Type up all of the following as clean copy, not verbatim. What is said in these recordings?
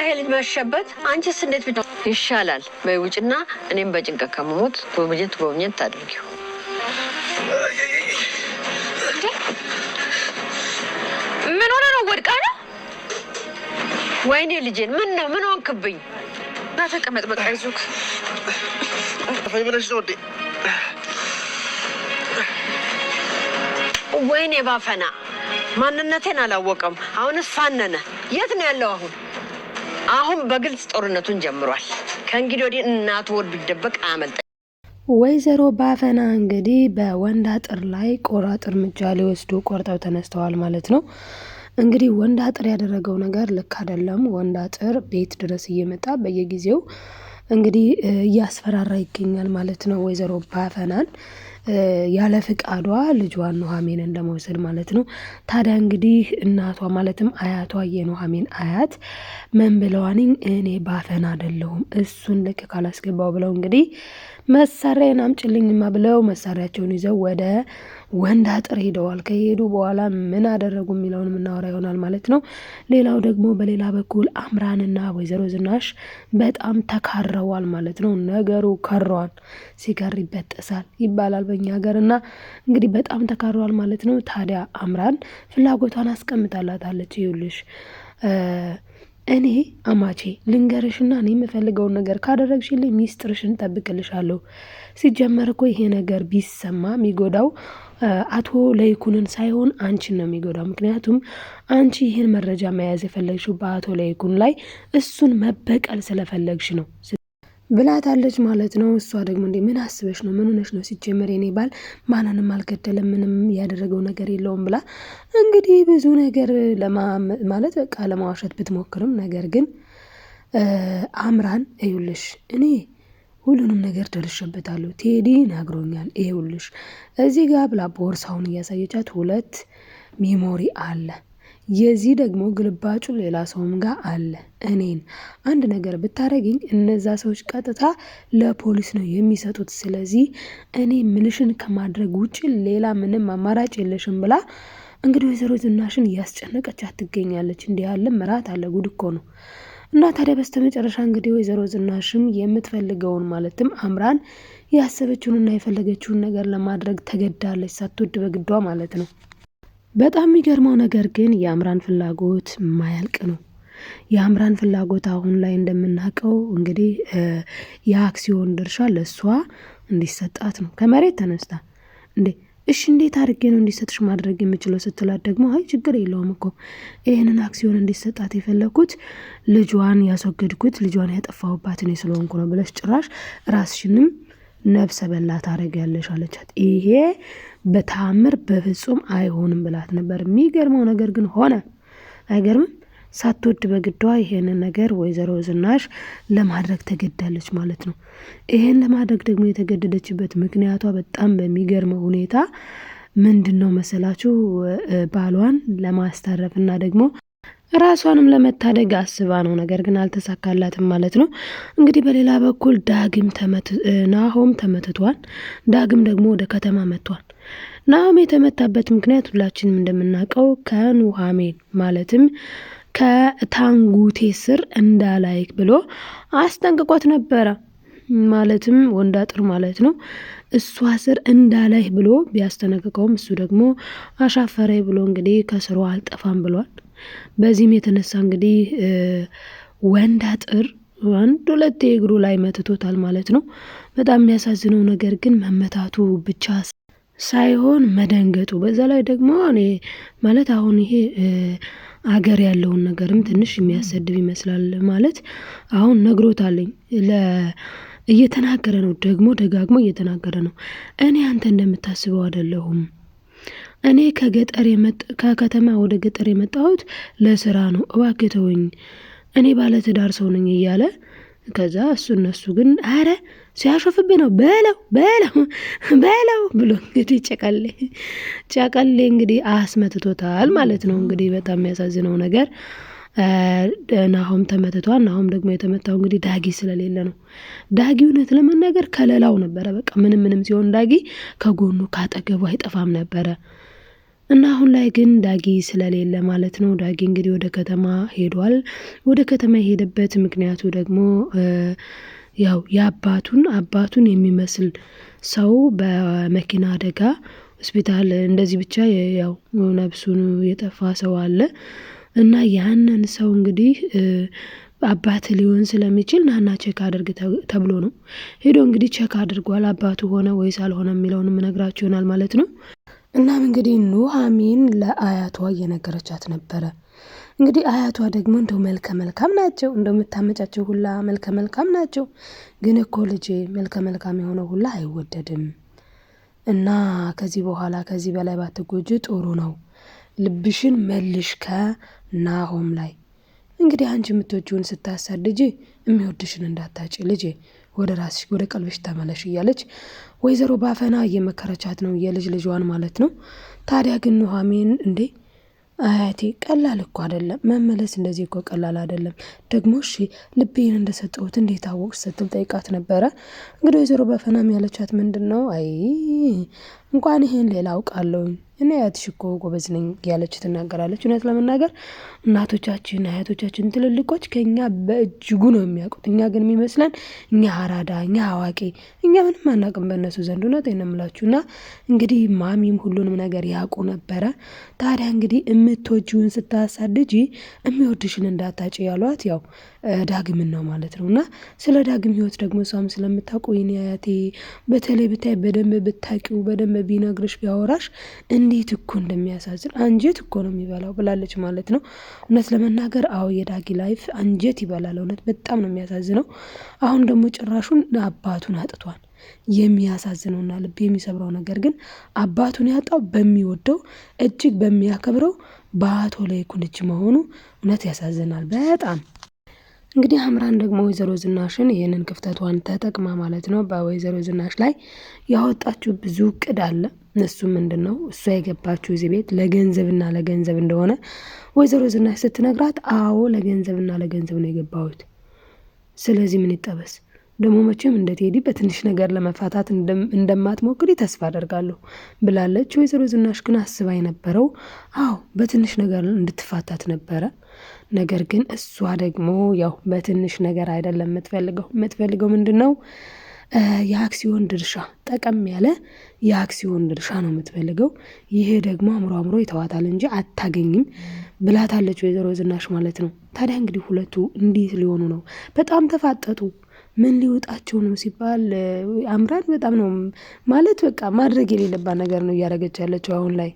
ይሄ ልጅ መሸበት። አንቺስ እንዴት ቢሆን ይሻላል? በውጭና እኔም በጭንቀት ከመሞት ጎብኘት አድርጊው። ምን ሆነ ነው? ወድቃ ነው? ወይኔ ልጄን ምን ሆንክብኝ? ና ተቀመጥ። በቃ ይዞክ ፈይብለሽ ነው እንዴ? ወይኔ ባፈና ማንነቴን አላወቀም። አሁንስ ፋነነ። የት ነው ያለው? አሁን በግልጽ ጦርነቱን ጀምሯል። ከእንግዲህ ወዲህ እናቱ ወድ ቢደበቅ አያመልጠ። ወይዘሮ ባፈና እንግዲህ በወንድ አጥር ላይ ቆራጥ እርምጃ ሊወስዱ ቆርጠው ተነስተዋል ማለት ነው። እንግዲህ ወንድ አጥር ያደረገው ነገር ልክ አይደለም። ወንድ አጥር ቤት ድረስ እየመጣ በየጊዜው እንግዲህ እያስፈራራ ይገኛል ማለት ነው ወይዘሮ ባፈናን ያለ ፍቃዷ ልጇን ኑሐሚን እንደመውሰድ ማለት ነው። ታዲያ እንግዲህ እናቷ ማለትም አያቷ የኑሐሚን አያት ምን ብለዋንኝ እኔ ባፈና አይደለሁም እሱን ልክ ካላስገባው ብለው እንግዲህ መሳሪያን አምጭልኝማ ብለው መሳሪያቸውን ይዘው ወደ ወንድ አጥር ሄደዋል። ከሄዱ በኋላ ምን አደረጉ የሚለውን የምናወራ ይሆናል ማለት ነው። ሌላው ደግሞ በሌላ በኩል አምራንና ወይዘሮ ዝናሽ በጣም ተካረዋል ማለት ነው። ነገሩ ከሯል፣ ሲጋር ይበጠሳል ይባላል በእኛ ሀገር እና እንግዲህ በጣም ተካረዋል ማለት ነው። ታዲያ አምራን ፍላጎቷን አስቀምጣላታለች። ይኸውልሽ እኔ አማቼ ልንገርሽና እኔ የምፈልገውን ነገር ካደረግሽልኝ ሚስጥርሽን ጠብቅልሻለሁ። ሲጀመር እኮ ይሄ ነገር ቢሰማ የሚጎዳው አቶ ለይኩንን ሳይሆን አንቺን ነው የሚጎዳው። ምክንያቱም አንቺ ይህን መረጃ መያዝ የፈለግሽው በአቶ ለይኩን ላይ እሱን መበቀል ስለፈለግሽ ነው ብላታለች ማለት ነው። እሷ ደግሞ እንዴ ምን አስበሽ ነው? ምን ሆነሽ ነው? ሲጀመር የኔ ባል ማንንም አልገደለም፣ ምንም ያደረገው ነገር የለውም ብላ እንግዲህ ብዙ ነገር ማለት በቃ ለማዋሸት ብትሞክርም ነገር ግን አምራን ይኸውልሽ እኔ ሁሉንም ነገር ደርሼበታለሁ፣ ቴዲ ነግሮኛል። ይኸውልሽ እዚህ ጋር ብላ ቦርሳውን እያሳየቻት 2 ሚሞሪ አለ። የዚህ ደግሞ ግልባጩ ሌላ ሰውም ጋር አለ። እኔን አንድ ነገር ብታረግኝ እነዛ ሰዎች ቀጥታ ለፖሊስ ነው የሚሰጡት። ስለዚህ እኔ ምልሽን ከማድረግ ውጭ ሌላ ምንም አማራጭ የለሽም ብላ እንግዲህ ወይዘሮ ዝናሽን እያስጨነቀቻት ትገኛለች። እንዲህ ያለ ምራት አለ፣ ጉድ እኮ ነው። እና ታዲያ በስተመጨረሻ እንግዲህ ወይዘሮ ዝናሽም የምትፈልገውን ማለትም አምራን ያሰበችውንና የፈለገችውን ነገር ለማድረግ ተገዳለች፣ ሳትወድ በግዷ ማለት ነው። በጣም የሚገርመው ነገር ግን የአምራን ፍላጎት ማያልቅ ነው። የአምራን ፍላጎት አሁን ላይ እንደምናውቀው እንግዲህ የአክሲዮን ድርሻ ለእሷ እንዲሰጣት ነው። ከመሬት ተነስታ እንዴ እሺ እንዴት አድርጌ ነው እንዲሰጥሽ ማድረግ የምችለው ስትላት ደግሞ አይ ችግር የለውም እኮ ይህንን አክሲዮን እንዲሰጣት የፈለኩት ልጇን ያስወገድኩት ልጇን ያጠፋሁባት እኔ ስለሆንኩ ነው ብለሽ ጭራሽ ራስሽንም ነብሰ በላ ታደርጊያለሽ አለቻት። ይሄ በተአምር በፍጹም አይሆንም ብላት ነበር። የሚገርመው ነገር ግን ሆነ። አይገርምም? ሳትወድ በግዷ ይሄንን ነገር ወይዘሮ ዝናሽ ለማድረግ ተገዳለች ማለት ነው። ይሄን ለማድረግ ደግሞ የተገደደችበት ምክንያቷ በጣም በሚገርመው ሁኔታ ምንድነው መሰላችሁ? ባሏን ለማስተረፍ እና ደግሞ ራሷንም ለመታደግ አስባ ነው። ነገር ግን አልተሳካላትም ማለት ነው። እንግዲህ በሌላ በኩል ናሆም ተመትቷል። ዳግም ደግሞ ወደ ከተማ መጥቷል። ናሆም የተመታበት ምክንያት ሁላችንም እንደምናውቀው ከኑሐሚን ማለትም ከታንጉቴ ስር እንዳላይክ ብሎ አስጠንቅቆት ነበረ። ማለትም ወንድ አጥር ማለት ነው። እሷ ስር እንዳላይህ ብሎ ቢያስጠነቅቀውም እሱ ደግሞ አሻፈረ ብሎ እንግዲህ ከስሩ አልጠፋም ብሏል። በዚህም የተነሳ እንግዲህ ወንድ አጥር 1-2 እግሩ ላይ መትቶታል ማለት ነው። በጣም የሚያሳዝነው ነገር ግን መመታቱ ብቻ ሳይሆን መደንገጡ፣ በዛ ላይ ደግሞ እኔ ማለት አሁን ይሄ አገር ያለውን ነገርም ትንሽ የሚያሰድብ ይመስላል። ማለት አሁን ነግሮታለኝ እየተናገረ ነው፣ ደግሞ ደጋግሞ እየተናገረ ነው። እኔ አንተ እንደምታስበው አይደለሁም። እኔ ከከተማ ወደ ገጠር የመጣሁት ለስራ ነው፣ እባክህ ተወኝ፣ እኔ ባለ ትዳር ሰው ነኝ እያለ ከዛ እነሱ ግን አረ ሲያሾፍብኝ ነው በለው ብሎ እንግዲህ ጨቀሌ እንግዲህ አስመትቶታል ማለት ነው። እንግዲህ በጣም የሚያሳዝነው ነገር ናሆም ተመትቷል። ናሆም ደግሞ የተመታው እንግዲህ ዳጊ ስለሌለ ነው። ዳጊ እውነት ለመናገር ከለላው ነበረ። በቃ ምንም ሲሆን ዳጊ ከጎኑ ካጠገቡ አይጠፋም ነበረ። እና አሁን ላይ ግን ዳጊ ስለሌለ ማለት ነው። ዳጊ እንግዲህ ወደ ከተማ ሄዷል። ወደ ከተማ የሄደበት ምክንያቱ ደግሞ ያው አባቱን የሚመስል ሰው በመኪና አደጋ ሆስፒታል እንደዚህ ብቻ ያው ነፍሱን የጠፋ ሰው አለ እና ያንን ሰው እንግዲህ አባት ሊሆን ስለሚችል ናና ቼክ አድርግ ተብሎ ነው ሄዶ እንግዲህ ቼክ አድርጓል። አባቱ ሆነ ወይስ አልሆነ የሚለውንም እነግራችሁ ይሆናል ማለት ነው። እናም እንግዲህ ኑሐሚን ለአያቷ እየነገረቻት ነበረ። እንግዲህ አያቷ ደግሞ እንደው መልከ መልካም ናቸው፣ እንደምታመጫቸው ሁላ መልከ መልካም ናቸው። ግን እኮ ልጄ መልከ መልካም የሆነው ሁላ አይወደድም እና ከዚህ በኋላ ከዚህ በላይ ባትጎጂ ጥሩ ነው። ልብሽን መልሽ ከናሆም ላይ። እንግዲህ አንቺ የምትወጂውን ስታሳድጂ የሚወድሽን እንዳታጭ ልጄ፣ ወደ ራስሽ ወደ ቀልብሽ ተመለሽ እያለች ወይዘሮ ባፈና እየመከረቻት ነው፣ የልጅ ልጇን ማለት ነው። ታዲያ ግን ኑሐሚን እንዴ አያቴ ቀላል እኮ አይደለም መመለስ፣ እንደዚህ እኮ ቀላል አይደለም። ደግሞ እሺ ልቤን እንደሰጠሁት እንዴት አወቅሽ ስትል ጠይቃት ነበረ። እንግዲህ ወይዘሮ ባፈናም ያለቻት ምንድን ነው አይ እንኳን ይሄን ሌላ አውቃለሁኝ እኔ አያትሽ እኮ ጎበዝ ነኝ ያለች ትናገራለች። እውነት ለመናገር እናቶቻችን አያቶቻችን ትልልቆች ከኛ በእጅጉ ነው የሚያውቁት። እኛ ግን የሚመስለን እኛ አራዳ፣ እኛ አዋቂ፣ እኛ ምንም አናውቅም በእነሱ ዘንድ። እውነት ነው እና እንግዲህ ማሚም ሁሉንም ነገር ያውቁ ነበረ። ታዲያ እንግዲህ የምትወጂውን ስታሳድጂ የሚወድሽን እንዳታጭ ያሏት ያው ዳግምን ነው ማለት ነው። እና ስለ ዳግም ህይወት ደግሞ እሷም ስለምታውቁ ይኔ አያቴ በተለይ ብታይ በደንብ ብታቂው በደንብ ቢነግርሽ ቢያወራሽ እንዴት እኮ እንደሚያሳዝን አንጀት እኮ ነው የሚበላው ብላለች ማለት ነው። እውነት ለመናገር አዎ የዳጊ ላይፍ አንጀት ይበላል። እውነት በጣም ነው የሚያሳዝነው። አሁን ደግሞ ጭራሹን አባቱን አጥቷል። የሚያሳዝነውና ልብ የሚሰብረው ነገር ግን አባቱን ያጣው በሚወደው እጅግ በሚያከብረው በአቶ ለይኩን እጅ መሆኑ እውነት ያሳዝናል በጣም። እንግዲህ አምራን ደግሞ ወይዘሮ ዝናሽን ይህንን ክፍተቷን ተጠቅማ ማለት ነው በወይዘሮ ዝናሽ ላይ ያወጣችው ብዙ እቅድ አለ። እሱ ምንድን ነው እሷ የገባችው እዚህ ቤት ለገንዘብና ለገንዘብ እንደሆነ ወይዘሮ ዝናሽ ስትነግራት አዎ ለገንዘብና ለገንዘብ ነው የገባሁት፣ ስለዚህ ምን ይጠበስ ደግሞ መቼም እንደ ቴዲ በትንሽ ነገር ለመፋታት እንደማትሞክሪ ተስፋ አደርጋለሁ ብላለች። ወይዘሮ ዝናሽ ግን አስባ የነበረው አዎ በትንሽ ነገር እንድትፋታት ነበረ። ነገር ግን እሷ ደግሞ ያው በትንሽ ነገር አይደለም የምትፈልገው ምንድን ነው የአክሲዮን ድርሻ፣ ጠቀም ያለ የአክሲዮን ድርሻ ነው የምትፈልገው። ይሄ ደግሞ አምሮ ይተዋታል እንጂ አታገኝም ብላታለች ወይዘሮ ዝናሽ ማለት ነው። ታዲያ እንግዲህ ሁለቱ እንዴት ሊሆኑ ነው? በጣም ተፋጠጡ። ምን ሊወጣቸው ነው ሲባል አምራን በጣም ነው ማለት በቃ ማድረግ የሌለባት ነገር ነው እያደረገች ያለችው አሁን ላይ።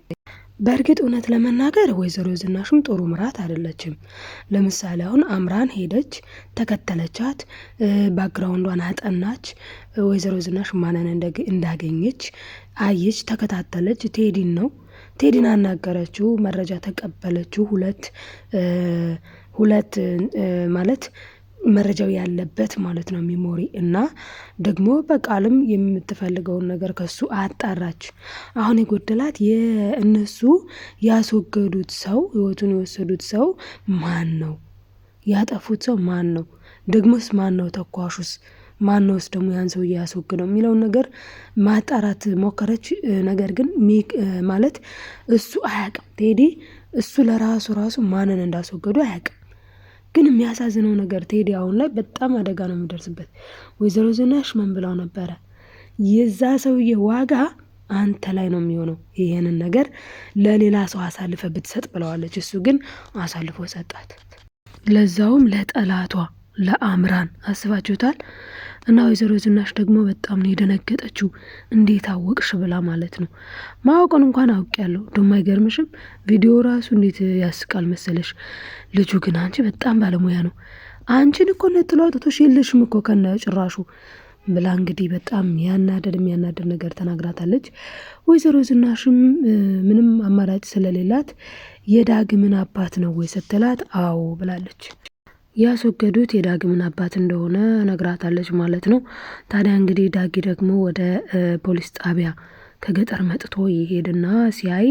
በእርግጥ እውነት ለመናገር ወይዘሮ ዝናሽም ጥሩ ምራት አይደለችም። ለምሳሌ አሁን አምራን ሄደች፣ ተከተለቻት፣ ባክግራውንዷን አጠናች። ወይዘሮ ዝናሽ ማንን እንዳገኘች አየች፣ ተከታተለች። ቴዲን አናገረችው፣ መረጃ ተቀበለችው። ሁለት ማለት መረጃው ያለበት ማለት ነው ሚሞሪ እና ደግሞ በቃልም የምትፈልገውን ነገር ከሱ አጣራች። አሁን የጎደላት የእነሱ ያስወገዱት ሰው ህይወቱን የወሰዱት ሰው ማን ነው? ያጠፉት ሰው ማን ነው? ደግሞስ ማን ነው ተኳሹስ? ማን ነውስ ደግሞ ያን ሰው ያስወገደው የሚለውን ነገር ማጣራት ሞከረች። ነገር ግን ማለት እሱ አያውቅም። ቴዲ እሱ ለራሱ ማንን እንዳስወገዱ አያውቅም። ግን የሚያሳዝነው ነገር ቴዲ አሁን ላይ በጣም አደጋ ነው የሚደርስበት። ወይዘሮ ዝናሽ ምን ብለው ነበረ? የዛ ሰውዬ ዋጋ አንተ ላይ ነው የሚሆነው፣ ይሄንን ነገር ለሌላ ሰው አሳልፈ ብትሰጥ ብለዋለች። እሱ ግን አሳልፎ ሰጣት፣ ለዛውም ለጠላቷ ለአምራን። አስባችሁታል? እና ወይዘሮ ዝናሽ ደግሞ በጣም ነው የደነገጠችው። እንዴት አወቅሽ ብላ ማለት ነው። ማወቅን እንኳን አውቄያለሁ። ደግሞ አይገርምሽም? ቪዲዮ ራሱ እንዴት ያስቃል መሰለሽ። ልጁ ግን አንቺ በጣም ባለሙያ ነው፣ አንቺን እኮ ነጥሎ አውጥቶሽ የለሽም እኮ ከነ ጭራሹ ብላ እንግዲህ በጣም የሚያናደድ ነገር ተናግራታለች። ወይዘሮ ዝናሽም ምንም አማራጭ ስለሌላት የዳግምን አባት ነው ወይ ስትላት አዎ ብላለች። ያስወገዱት የዳግምን አባት እንደሆነ ነግራታለች ማለት ነው። ታዲያ እንግዲህ ዳጊ ደግሞ ወደ ፖሊስ ጣቢያ ከገጠር መጥቶ ይሄድና ሲያይ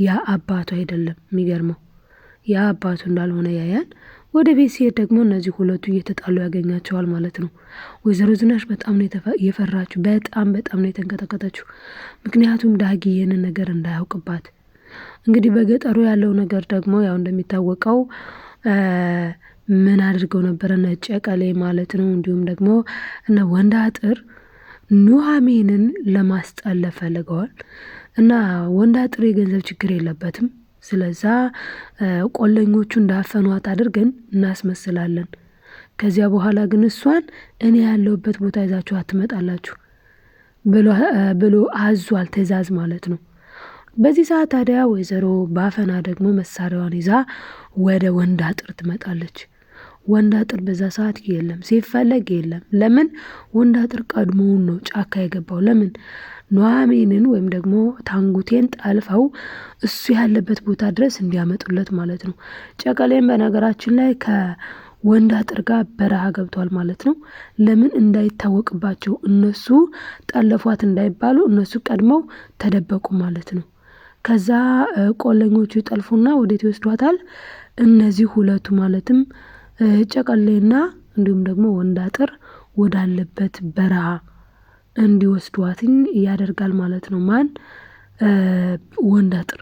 ያ አባቱ አይደለም። የሚገርመው ያ አባቱ እንዳልሆነ ያያል። ወደ ቤት ሲሄድ ደግሞ እነዚህ ሁለቱ እየተጣሉ ያገኛቸዋል ማለት ነው። ወይዘሮ ዝናሽ በጣም ነው የፈራችው። በጣም ነው የተንቀጠቀጠችው። ምክንያቱም ዳጊ ይህንን ነገር እንዳያውቅባት እንግዲህ በገጠሩ ያለው ነገር ደግሞ ያው እንደሚታወቀው ምን አድርገው ነበር ነጭ ቀሌ ማለት ነው። እንዲሁም ደግሞ እነ ወንድ አጥር ኑሐሚንን ለማስጠለፍ ፈልገዋል እና ወንድ አጥር የገንዘብ ችግር የለበትም። ስለዛ ቆለኞቹ እንዳፈኗት አድርገን እናስመስላለን። ከዚያ በኋላ ግን እሷን እኔ ያለሁበት ቦታ ይዛችሁ አትመጣላችሁ ብሎ አዟል፣ ትእዛዝ ማለት ነው። በዚህ ሰዓት ታዲያ ወይዘሮ ባፈና ደግሞ መሳሪያዋን ይዛ ወደ ወንድ አጥር ትመጣለች። ወንድ አጥር በዛ ሰዓት የለም፣ ሲፈለግ የለም። ለምን? ወንድ አጥር ቀድሞውን ነው ጫካ የገባው። ለምን? ኑሐሚንን ወይም ደግሞ ታንጉቴን ጠልፈው እሱ ያለበት ቦታ ድረስ እንዲያመጡለት ማለት ነው። ጨቀሌም በነገራችን ላይ ከወንድ አጥር ጋር በረሃ ገብቷል ማለት ነው። ለምን? እንዳይታወቅባቸው፣ እነሱ ጠለፏት እንዳይባሉ እነሱ ቀድመው ተደበቁ ማለት ነው። ከዛ ቆለኞቹ ይጠልፉና ወዴት ይወስዷታል? እነዚህ ሁለቱ ማለትም ጨቀሌና እንዲሁም ደግሞ ወንድ አጥር ወዳለበት በረሃ እንዲወስዷትኝ ያደርጋል ማለት ነው። ማን? ወንድ አጥር።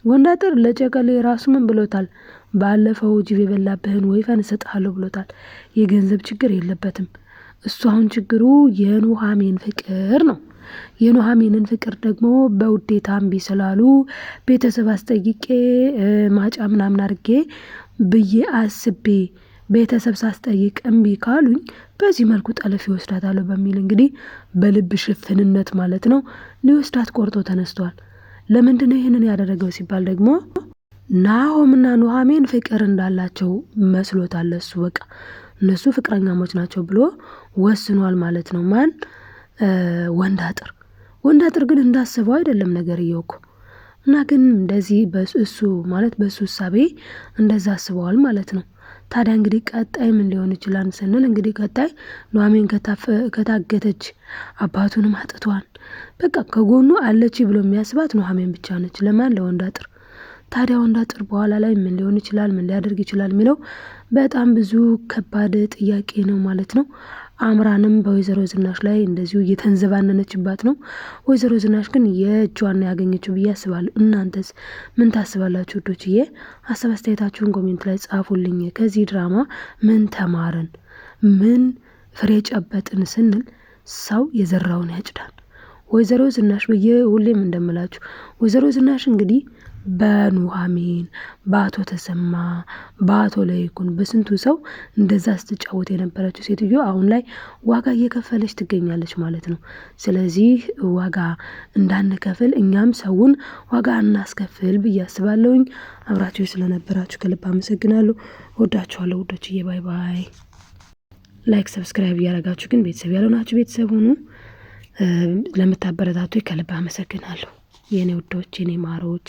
ወንድ አጥር ለጨቀሌ ራሱ ምን ብሎታል? ባለፈው ጅብ የበላብህን ወይፈን እሰጥሃለሁ ብሎታል። የገንዘብ ችግር የለበትም እሱ። አሁን ችግሩ የኑሐሚን ፍቅር ነው። የኑሐሚንን ፍቅር ደግሞ በውዴታ እምቢ ስላሉ ቤተሰብ አስጠይቄ ማጫ ምናምን አድርጌ ብዬ አስቤ ቤተሰብ ሳስጠይቅ እምቢ ካሉኝ በዚህ መልኩ ጠለፍ ይወስዳታለሁ በሚል እንግዲህ በልብ ሽፍንነት ማለት ነው ሊወስዳት ቆርጦ ተነስቷል። ለምንድነው ይህንን ያደረገው ሲባል ደግሞ ናሆምና ኑሐሚን ፍቅር እንዳላቸው መስሎታል እሱ። በቃ እነሱ ፍቅረኛሞች ናቸው ብሎ ወስኗል ማለት ነው። ማን? ወንድ አጥር። ወንድ አጥር ግን እንዳስበው አይደለም ነገር እየወኩ እና ግን እንደዚህ በእሱ ማለት በእሱ እሳቤ እንደዛ አስበዋል ማለት ነው። ታዲያ እንግዲህ ቀጣይ ምን ሊሆን ይችላል ስንል እንግዲህ ቀጣይ ኑሐሚን ከታገተች አባቱንም አጥቷል። በቃ ከጎኑ አለች ብሎ የሚያስባት ኑሐሚን ብቻ ነች። ለማን? ለወንድ አጥር። ታዲያ ወንድ አጥር በኋላ ላይ ምን ሊሆን ይችላል፣ ምን ሊያደርግ ይችላል የሚለው በጣም ብዙ ከባድ ጥያቄ ነው ማለት ነው። አምራንም በወይዘሮ ዝናሽ ላይ እንደዚሁ እየተንዘባነነችባት ነው። ወይዘሮ ዝናሽ ግን የእጇን ያገኘችው ብዬ አስባለሁ። እናንተስ ምን ታስባላችሁ ውዶችዬ? ሀሳብ አስተያየታችሁን ኮሜንት ላይ ጻፉልኝ። ከዚህ ድራማ ምን ተማርን፣ ምን ፍሬ ጨበጥን ስንል ሰው የዘራውን ያጭዳል። ወይዘሮ ዝናሽ ሁሌም እንደምላችሁ ወይዘሮ ዝናሽ እንግዲህ በኑሐሚን በአቶ ተሰማ በአቶ ለይኩን በስንቱ ሰው እንደዛ ስትጫወት የነበረችው ሴትዮ አሁን ላይ ዋጋ እየከፈለች ትገኛለች ማለት ነው። ስለዚህ ዋጋ እንዳንከፍል እኛም ሰውን ዋጋ እናስከፍል ብዬ አስባለሁኝ። አብራችሁ ስለነበራችሁ ከልብ አመሰግናለሁ። ወዳችኋለሁ ውዶችዬ። ባይ ባይ። ላይክ ሰብስክራይብ እያደረጋችሁ ግን ቤተሰብ ያልሆናችሁ ቤተሰብ ሁኑ። ለምታበረታቱ ከልብ አመሰግናለሁ የኔ ውዶች፣ የኔ ማሮች።